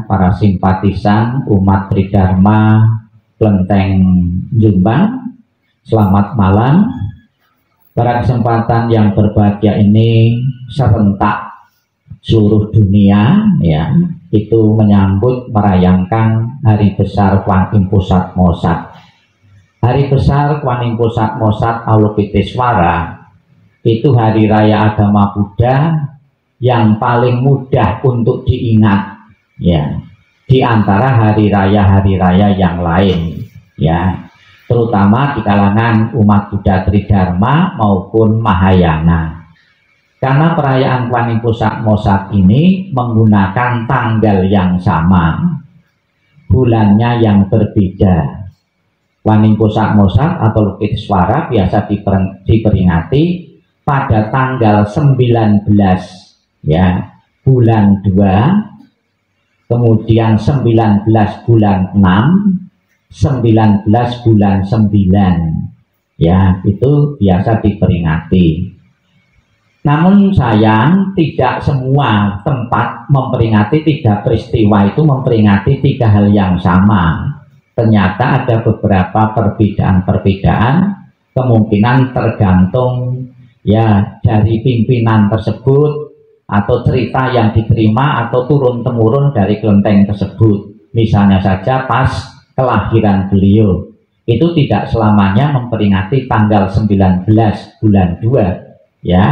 para simpatisan umat Tridharma Klenteng Jombang, selamat malam. Pada kesempatan yang berbahagia ini serentak seluruh dunia ya, itu menyambut merayakan hari besar Kwan Im Pusat Mosat. Hari besar Kwan Im Pusat Mosat Avalokitesvara itu hari raya agama Buddha yang paling mudah untuk diingat ya, di antara hari raya yang lain ya, terutama di kalangan umat Buddha Tridharma maupun Mahayana. Karena perayaan Kwan Im Pusat Mosat ini menggunakan tanggal yang sama, bulannya yang berbeda. Kwan Im Pusat Mosat atau Avalokitesvara biasa diperingati pada tanggal 19 ya, bulan 2, kemudian 19 bulan 6, 19 bulan 9 ya, itu biasa diperingati. Namun sayang tidak semua tempat memperingati 3 peristiwa itu memperingati 3 hal yang sama. Ternyata ada beberapa perbedaan-perbedaan, kemungkinan tergantung ya dari pimpinan tersebut atau cerita yang diterima atau turun-temurun dari kelenteng tersebut. Misalnya saja pas kelahiran beliau itu tidak selamanya memperingati tanggal 19 bulan 2 ya.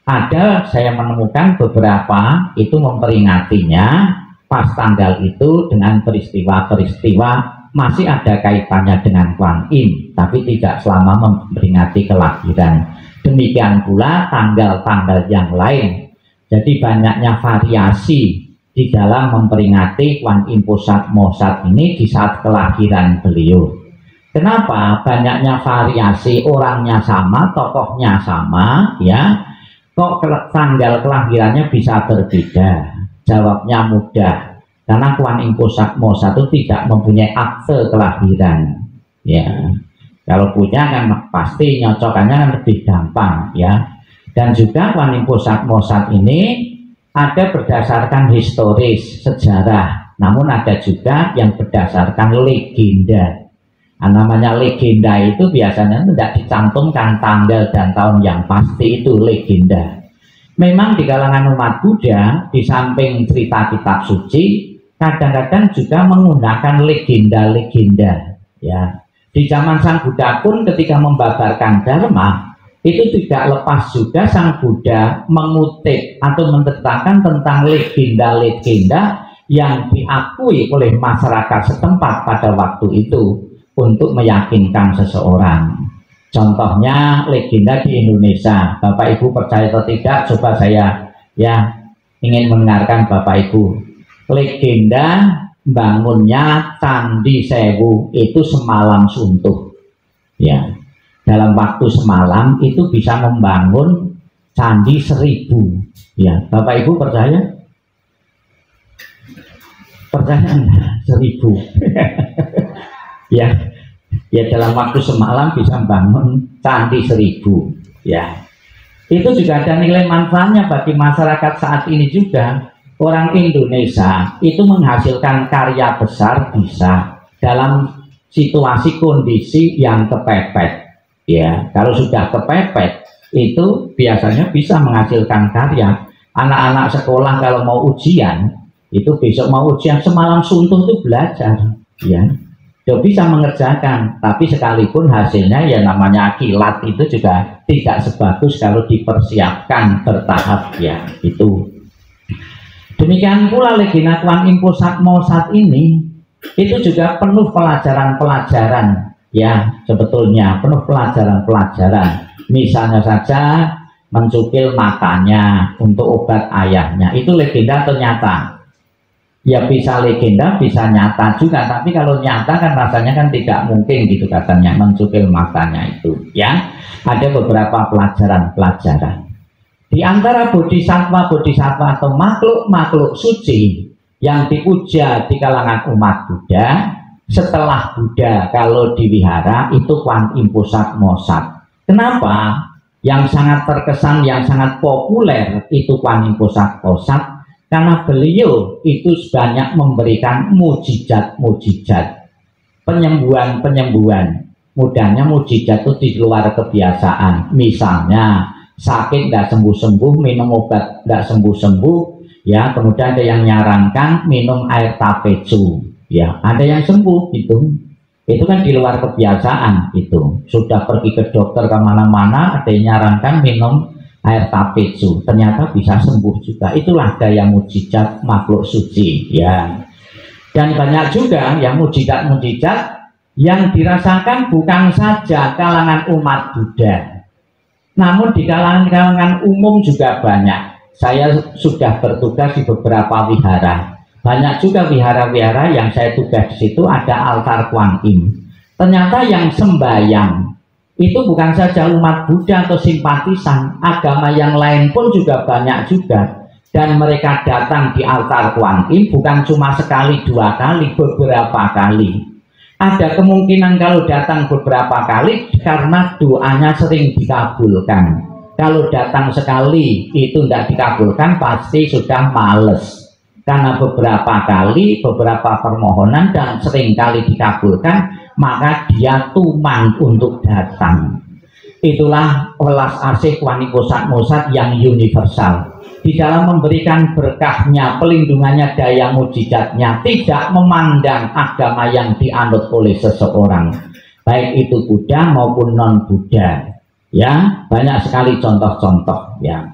Ada, saya menemukan beberapa itu memperingatinya pas tanggal itu dengan peristiwa-peristiwa masih ada kaitannya dengan Kwan Im, tapi tidak selama memperingati kelahiran. Demikian pula tanggal-tanggal yang lain. Jadi banyaknya variasi di dalam memperingati Kwan Im Pusat Mosat ini di saat kelahiran beliau. Kenapa banyaknya variasi? Orangnya sama, tokohnya sama ya, kok tanggal kelahirannya bisa berbeda? Jawabnya mudah, karena Kwan Im Pusat Mosat itu tidak mempunyai akte kelahiran ya. Kalau punya kan pasti nyocokannya kan lebih gampang ya. Dan juga Kwan Im Pusat Mosat ini ada berdasarkan historis, sejarah, namun ada juga yang berdasarkan legenda. Nah, namanya legenda itu biasanya tidak dicantumkan tanggal dan tahun yang pasti, itu legenda. Memang di kalangan umat Buddha, di samping cerita kitab suci, kadang-kadang juga menggunakan legenda-legenda. Ya, di zaman Sang Buddha pun ketika membabarkan Dharma, itu tidak lepas juga Sang Buddha mengutip atau menceritakan tentang legenda-legenda yang diakui oleh masyarakat setempat pada waktu itu untuk meyakinkan seseorang. Contohnya legenda di Indonesia. Bapak Ibu percaya atau tidak, coba saya ya ingin mendengarkan Bapak Ibu. Legenda bangunnya Candi Sewu itu semalam suntuh ya. Dalam waktu semalam itu bisa membangun candi 1000 ya. Bapak Ibu percaya? Percaya 1000 ya. Ya, dalam waktu semalam bisa membangun candi 1000 ya. Itu juga ada nilai manfaatnya bagi masyarakat saat ini juga. Orang Indonesia itu menghasilkan karya besar bisa dalam situasi kondisi yang kepepet. Ya, kalau sudah kepepet itu biasanya bisa menghasilkan karya. Anak-anak sekolah kalau mau ujian itu besok mau ujian semalam suntuh itu belajar, ya, dia bisa mengerjakan. Tapi sekalipun hasilnya ya namanya kilat itu juga tidak sebagus kalau dipersiapkan bertahap ya itu. Demikian pula legenda Kwan Im Pusat Mosat ini itu juga penuh pelajaran-pelajaran. Ya, sebetulnya penuh pelajaran-pelajaran. Misalnya saja mencukil matanya untuk obat ayahnya. Itu legenda atau nyata? Ya bisa legenda, bisa nyata juga. Tapi kalau nyata kan rasanya kan tidak mungkin gitu katanya mencukil matanya itu. Ya, ada beberapa pelajaran-pelajaran. Di antara bodhisattva-bodhisattva atau makhluk-makhluk suci yang dipuja di kalangan umat Buddha, setelah Buddha kalau diwihara itu Kwan Im Pusat Mosat. Kenapa? Yang sangat terkesan, yang sangat populer itu Kwan Im Pusat Mosat karena beliau itu banyak memberikan mujizat-mujizat, penyembuhan-penyembuhan. Mudahnya mujizat itu di luar kebiasaan. Misalnya sakit nggak sembuh-sembuh, minum obat nggak sembuh-sembuh, ya. Kemudian ada yang nyarankan minum air tapecu, ya. Ada yang sembuh gitu. Itu kan di luar kebiasaan itu. Sudah pergi ke dokter kemana-mana, ada yang nyarankan minum air tapecu, ternyata bisa sembuh juga. Itulah daya mujizat makhluk suci, ya. Dan banyak juga yang mujizat-mujizat yang dirasakan bukan saja kalangan umat Buddha, namun di kalangan umum juga banyak. Saya sudah bertugas di beberapa wihara. Banyak juga wihara-wihara yang saya tugas di situ ada altar Kuan Im. Ternyata yang sembahyang itu bukan saja umat Buddha atau simpatisan, agama yang lain pun juga banyak juga. Dan mereka datang di altar Kuan Im bukan cuma sekali, dua kali, beberapa kali. Ada kemungkinan kalau datang beberapa kali karena doanya sering dikabulkan. Kalau datang sekali itu tidak dikabulkan, pasti sudah males. Karena beberapa kali, beberapa permohonan dan sering kali dikabulkan, maka dia tuman untuk datang. Itulah welas asih Wani Pusat Musat yang universal. Di dalam memberikan berkahnya, pelindungannya, daya mujizatnya, tidak memandang agama yang dianut oleh seseorang, baik itu Buddha maupun non Buddha, ya. Banyak sekali contoh-contoh, ya.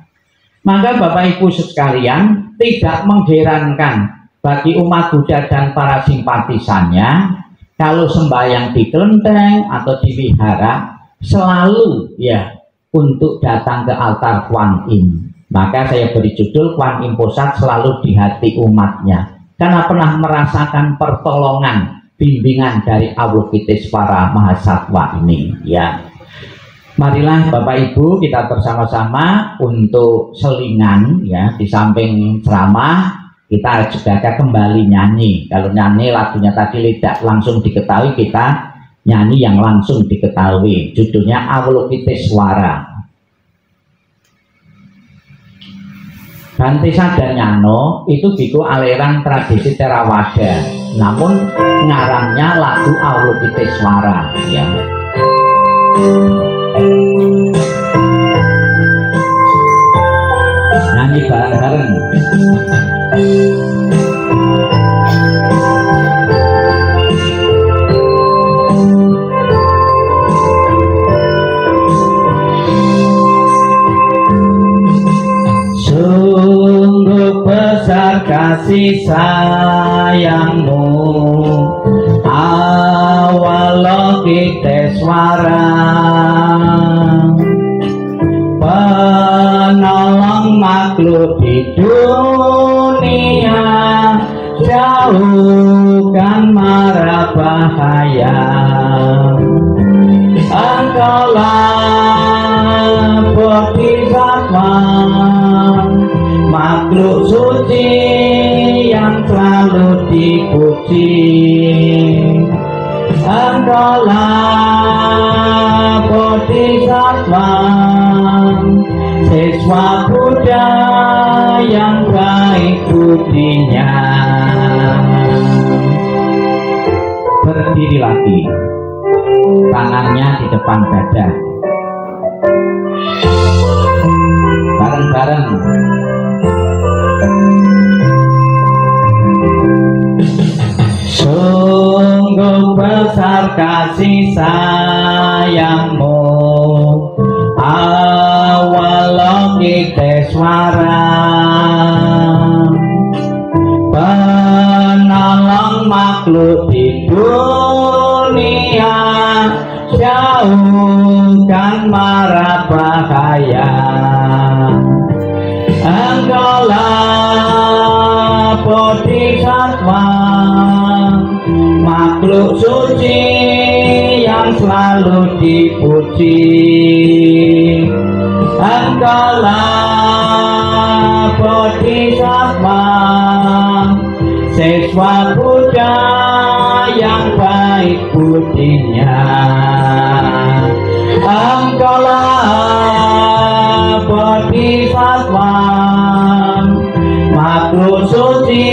Maka Bapak Ibu sekalian, tidak mengherankan bagi umat Buddha dan para simpatisannya kalau sembahyang di kelenteng atau di wihara selalu, ya, untuk datang ke altar Kuan Im. Maka saya beri judul Kuan Im Pusat selalu di hati umatnya, karena pernah merasakan pertolongan, bimbingan dari Avalokitesvara Mahasatwa ini, ya. Marilah Bapak Ibu kita bersama-sama untuk selingan, ya. Di samping ceramah kita juga kembali nyanyi. Kalau nyanyi lagunya tadi tidak langsung diketahui, kita nyanyi yang langsung diketahui. Judulnya Avalokitesvara. Bante Sadanyano itu biku aliran tradisi Theravada, namun ngarangnya lagu Avalokitesvara, ya. Nyanyi bareng-bareng. Besar kasih sayangmu Avalokitesvara, penolong makhluk di dunia, jauhkan mara bahaya. Engkaulah bodhisattva, makhluk suci yang selalu dipuji. Engkaulah bodhisattva, siswa Buddha yang baik budinya. Berdiri lagi, tangannya di depan dada, bareng-bareng. Sungguh besar kasih sayangmu Avalokitesvara, penolong makhluk di dunia, jauhkan mara bahaya. Engkaulah bodhisattva, makhluk suci yang selalu dipuji. Engkaulah bodhisattva, siswa Buddha yang baik budinya. Engkaulah bodhisattva, makhluk suci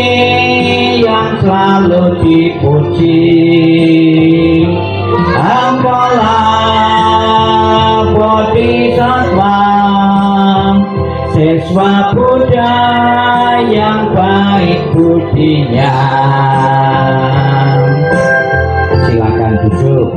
yang selalu dipuji. Engkaulah bodhisattva, siswa Buddha yang baik budinya. Silakan duduk.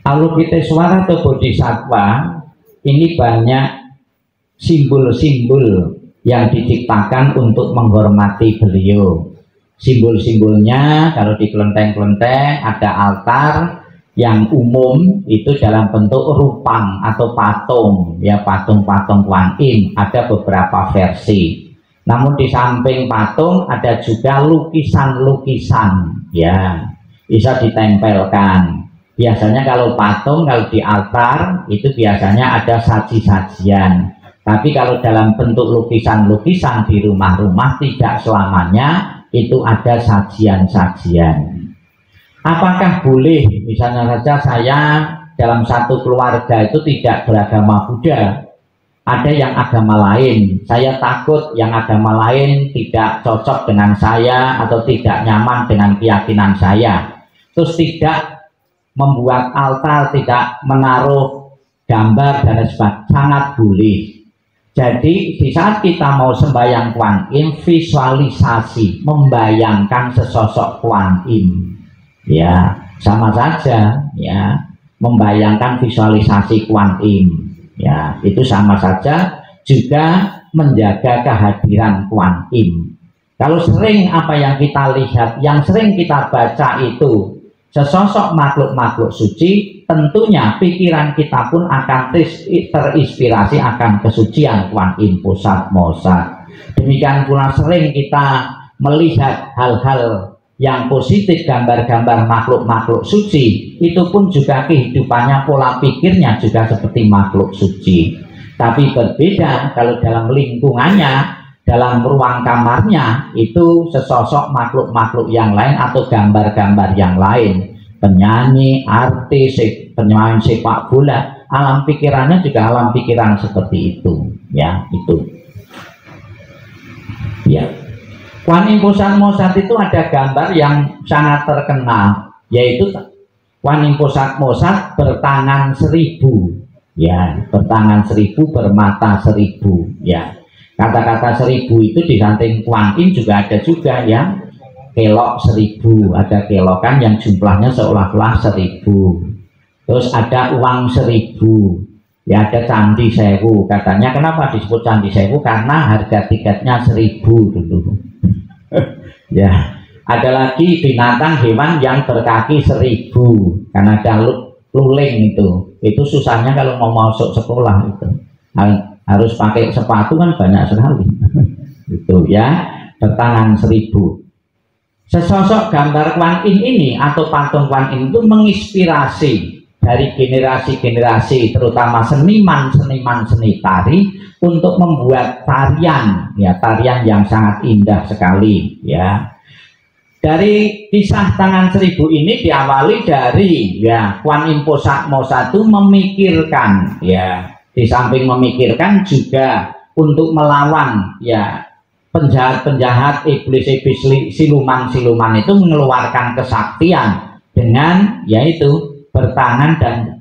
Avalokitesvara atau bodhisattva ini banyak simbol-simbol yang diciptakan untuk menghormati beliau. Simbol-simbolnya kalau di kelenteng-kelenteng ada altar yang umum itu dalam bentuk rupang atau patung, ya patung-patung Kuan Yin, ada beberapa versi. Namun di samping patung ada juga lukisan-lukisan, ya bisa ditempelkan. Biasanya kalau patung, kalau di altar itu biasanya ada saji-sajian. Tapi kalau dalam bentuk lukisan-lukisan di rumah-rumah tidak selamanya itu ada sajian-sajian. Apakah boleh misalnya saja saya dalam satu keluarga itu tidak beragama Buddha, ada yang agama lain, saya takut yang agama lain tidak cocok dengan saya atau tidak nyaman dengan keyakinan saya, terus tidak membuat altar, tidak menaruh gambar dan sebagainya, sangat boleh. Jadi di saat kita mau sembahyang Kuan Yin, visualisasi, membayangkan sesosok Kuan Yin, ya sama saja, ya membayangkan visualisasi Kuan Yin, ya itu sama saja juga menjaga kehadiran Kuan Yin. Kalau sering apa yang kita lihat, yang sering kita baca itu sesosok makhluk-makhluk suci, tentunya pikiran kita pun akan terinspirasi akan kesucian Kuan Yin Pusat Moksha. Demikian pula sering kita melihat hal-hal yang positif, gambar-gambar makhluk-makhluk suci, itu pun juga kehidupannya, pola pikirnya juga seperti makhluk suci. Tapi berbeda kalau dalam lingkungannya, dalam ruang kamarnya itu sesosok makhluk-makhluk yang lain atau gambar-gambar yang lain, penyanyi, artis, pemain sepak bola, alam pikirannya juga alam pikiran seperti itu, ya itu. Ya, Kuan Yin Pusat Moksha itu ada gambar yang sangat terkenal, yaitu Kuan Yin Pusat Moksha bertangan 1000, ya bertangan 1000, bermata 1000, ya. Kata-kata 1000 itu di samping Kuan Yin juga ada juga ya kelok 1000, ada kelokan yang jumlahnya seolah-olah 1000. Terus ada uang 1000, ya ada candi 1000. Katanya kenapa disebut candi 1000? Karena harga tiketnya 1000 dulu. Ya, ada lagi binatang hewan yang berkaki 1000, karena ada luling itu susahnya kalau mau masuk sekolah itu. Harus pakai sepatu kan banyak sekali. Itu ya, bertangan 1000. Sesosok gambar Kuan Yin ini atau patung Kuan Yin itu menginspirasi dari generasi-generasi, terutama seniman-seniman seni tari, untuk membuat tarian, ya tarian yang sangat indah sekali, ya. Dari kisah tangan 1000 ini diawali dari ya Kuan Yin Pusat Moksha itu memikirkan, ya di samping memikirkan juga untuk melawan ya penjahat-penjahat, iblis-iblis, siluman-siluman itu mengeluarkan kesaktian dengan yaitu bertangan dan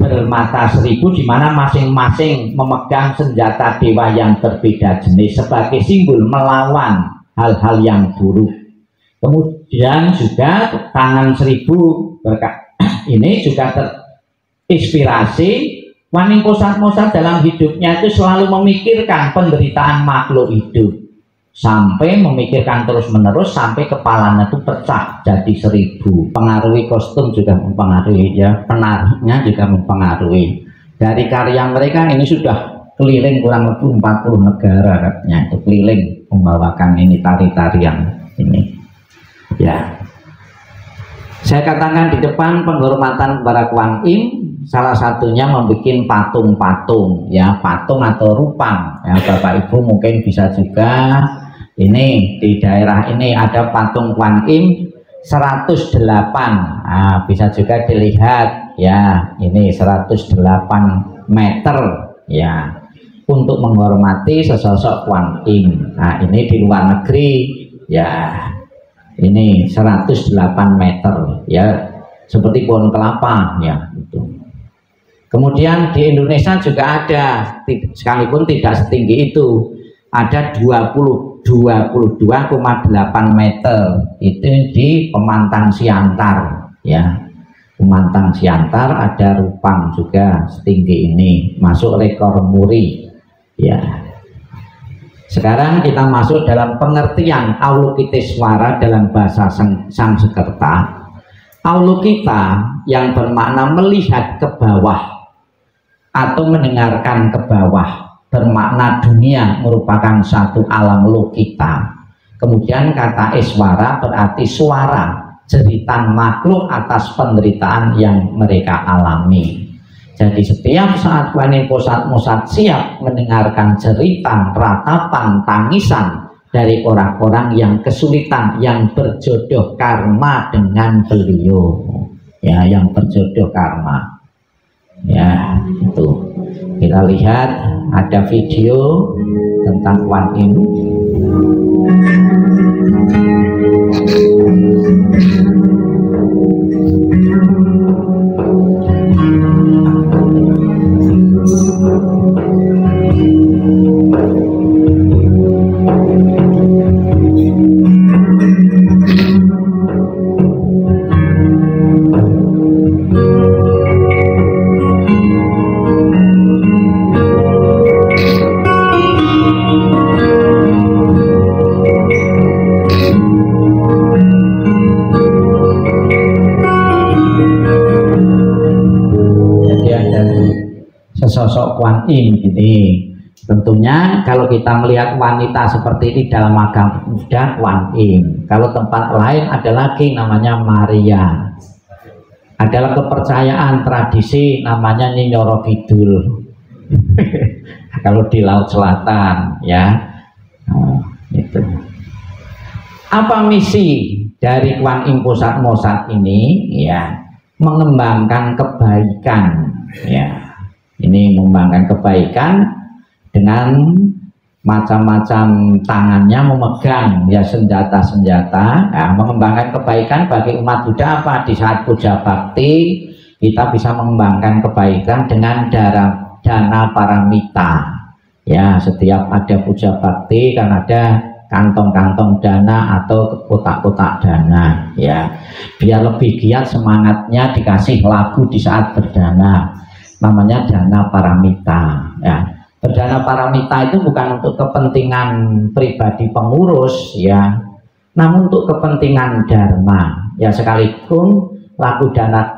bermata 1000, di mana masing-masing memegang senjata dewa yang berbeda jenis sebagai simbol melawan hal-hal yang buruk. Kemudian juga tangan 1000 ini juga terinspirasi Kuan Yin Pusat Moksha dalam hidupnya itu selalu memikirkan penderitaan makhluk hidup, sampai memikirkan terus-menerus sampai kepalanya itu pecah jadi 1000. Pengaruhi kostum juga mempengaruhi, ya penarinya juga mempengaruhi. Dari karya mereka ini sudah keliling kurang lebih 40 negara katanya, itu keliling membawakan ini tari-tarian ini, ya. Saya katakan di depan penghormatan kepada Kuan Im, salah satunya membuat patung-patung, ya, patung atau rupang. Ya, Bapak Ibu mungkin bisa juga, ini di daerah ini ada patung Kuan Im 108. Nah, bisa juga dilihat, ya, ini 108 meter, ya, untuk menghormati sesosok Kuan Im. Nah, ini di luar negeri, ya, ini 108 meter, ya, seperti pohon kelapa, ya, itu. Kemudian di Indonesia juga ada, sekalipun tidak setinggi itu, ada 22,8 meter, itu di Pemantang Siantar, ya. Pemantang Siantar ada rupang juga setinggi ini, masuk rekor muri, ya. Sekarang kita masuk dalam pengertian Aulukiteswara dalam bahasa Sanskerta. Aulukita yang bermakna melihat ke bawah atau mendengarkan ke bawah, bermakna dunia merupakan satu alam lokita. Kemudian kata eswara berarti suara, jeritan makhluk atas penderitaan yang mereka alami. Jadi setiap saat Kuan Im Pusat siap mendengarkan cerita, ratapan, tangisan dari orang-orang yang kesulitan, yang berjodoh karma dengan beliau, ya, yang berjodoh karma, ya, itu. Kita lihat ada video tentang Kuan Im. Sosok Kuan Im ini tentunya kalau kita melihat wanita seperti ini dalam agama Buddha, Kuan Im. Kalau tempat lain ada lagi namanya Maria, adalah kepercayaan tradisi namanya Nyi Nyoro Kidul. Kalau di Laut Selatan, ya, itu. Apa misi dari Kuan Im Pusat Mosat ini? Ya, mengembangkan kebaikan, ya. Ini mengembangkan kebaikan dengan macam-macam tangannya memegang, ya, senjata-senjata, ya, mengembangkan kebaikan bagi umat Buddha. Apa? Di saat puja bakti kita bisa mengembangkan kebaikan dengan dana paramita, ya. Setiap ada puja bakti kan ada kantong-kantong dana atau kotak-kotak dana, ya, biar lebih giat semangatnya dikasih lagu di saat berdana, namanya dana paramita, ya. Berdana paramita itu bukan untuk kepentingan pribadi pengurus, ya, namun untuk kepentingan dharma, ya. Sekalipun lagu dana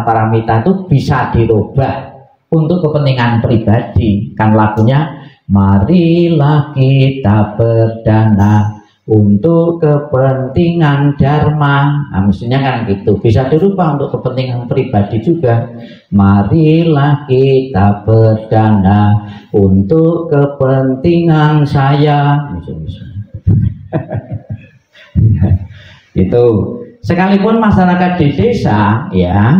paramita itu bisa dirubah untuk kepentingan pribadi, kan lagunya marilah kita berdana untuk kepentingan dharma. Nah, mestinya kan gitu, bisa dirubah untuk kepentingan pribadi juga. Marilah kita berdana untuk kepentingan saya. Itu sekalipun masyarakat di desa, ya,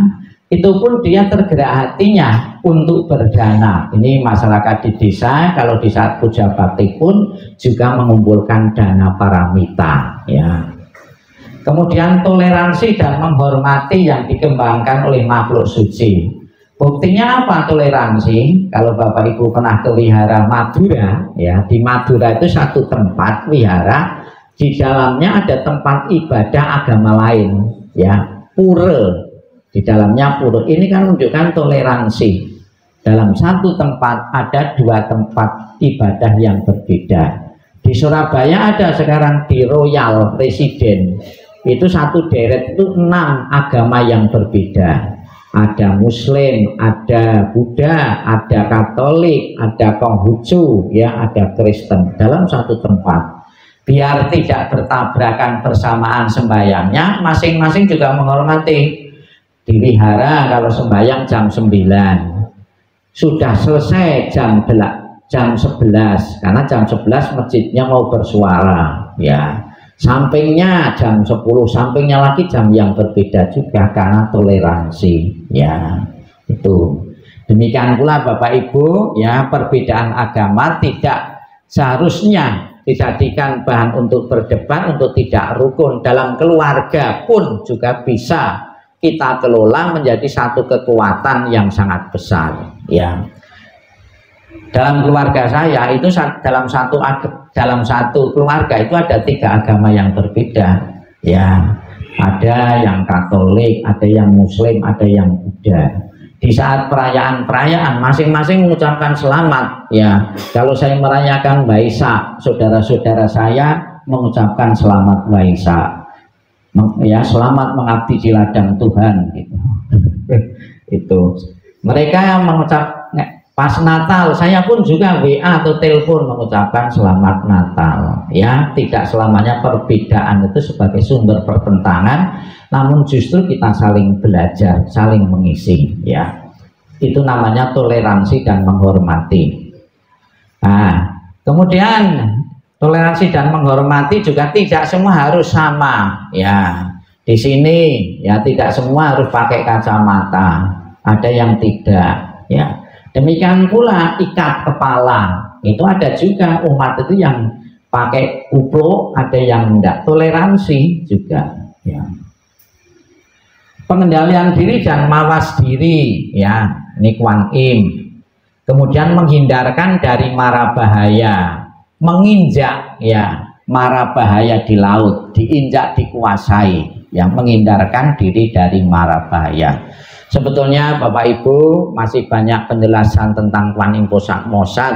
itu pun dia tergerak hatinya untuk berdana. Ini masyarakat di desa kalau di saat puja bakti pun juga mengumpulkan dana paramita, ya. Kemudian toleransi dan menghormati yang dikembangkan oleh makhluk suci. Buktinya apa toleransi? Kalau Bapak Ibu pernah ke wihara Madura, ya, di Madura itu satu tempat wihara, di dalamnya ada tempat ibadah agama lain, ya, pura. Di dalamnya pura. Ini kan menunjukkan toleransi. Dalam satu tempat ada dua tempat ibadah yang berbeda. Di Surabaya ada sekarang di Royal Resident, itu satu deret itu 6 agama yang berbeda. Ada Muslim, ada Buddha, ada Katolik, ada Konghucu, ya, ada Kristen dalam satu tempat. biar tidak bertabrakan bersamaan sembahyangnya, masing-masing juga menghormati. Di wihara kalau sembahyang jam 9, sudah selesai jam 11, karena jam 11 masjidnya mau bersuara, ya. Sampingnya jam 10, sampingnya lagi jam yang berbeda juga karena toleransi, ya. Itu. Demikian pula Bapak Ibu, ya, perbedaan agama tidak seharusnya dijadikan bahan untuk berdebat, untuk tidak rukun. Dalam keluarga pun juga bisa kita kelola menjadi satu kekuatan yang sangat besar, ya. Dalam keluarga saya itu dalam satu keluarga itu ada 3 agama yang berbeda, ya. Ada yang Katolik, ada yang Muslim, ada yang Buddha. Di saat perayaan-perayaan masing-masing mengucapkan selamat, ya. Kalau saya merayakan Waisak, saudara-saudara saya mengucapkan selamat Waisak, ya, selamat mengabdi di ladang Tuhan, gitu. Itu mereka yang mengucap. Pas Natal saya pun juga WA atau telepon mengucapkan selamat Natal, ya. Tidak selamanya perbedaan itu sebagai sumber pertentangan, namun justru kita saling belajar, saling mengisi, ya. Itu namanya toleransi dan menghormati. Nah, kemudian toleransi dan menghormati juga tidak semua harus sama, ya. Di sini, ya, tidak semua harus pakai kacamata, ada yang tidak, ya. Demikian pula ikat kepala, itu ada juga umat itu yang pakai kupluk, ada yang enggak. Toleransi juga, ya. Pengendalian diri dan mawas diri, ya, ini Kuan Im. Kemudian menghindarkan dari mara bahaya, menginjak, ya, mara bahaya di laut, diinjak, dikuasai, yang menghindarkan diri dari mara bahaya. Sebetulnya Bapak Ibu masih banyak penjelasan tentang Kuan Im Posak Mosak